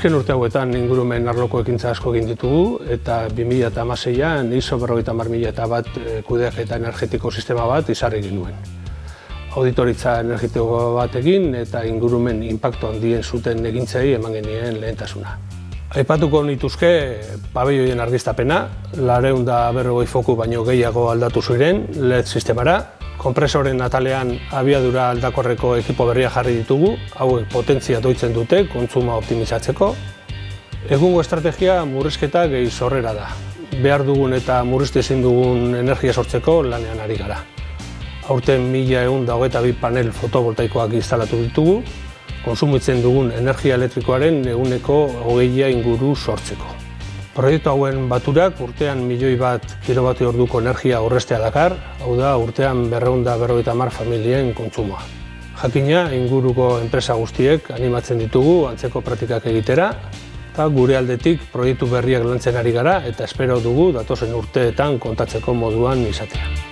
Azken urte hauetan ingurumen arloko ekintza asko egin ditugu eta 2016an ISO 50001 kudeaketa energetiko sistema bat ezarri genuen. Auditoritza energetiko bat egin eta ingurumen inpaktu handien zuten egintzei eman genien lehentasuna. Aipatuko nituzke pabelloien argiztapena, 450 foku baino gehiago aldatu ziren LED sistemara, konpresoren atalean abiadura aldakorreko ekipo berria jarri ditugu, hauek potentzia doitzen dute kontsumoa optimizatzeko. Egungo estrategia murrizketa gehi sorrera da. Behar dugun eta murriztu ezin dugun energia sortzeko lanean ari gara. Aurten 1122 panel fotovoltaikoak instalatu ditugu, kontsumitzen dugun energia elektrikoaren 20% inguru sortzeko. Proiektu hauen baturak urtean 1.000.000 kilowatt-orduko energia aurreztea dakar, hau da urtean 250 familien kontsumoa. Jakina, inguruko enpresa guztiek animatzen ditugu antzeko praktikak egitera, eta gure aldetik proiektu berriak lantzen ari gara eta espero dugu datozen urteetan kontatzeko moduan izatea.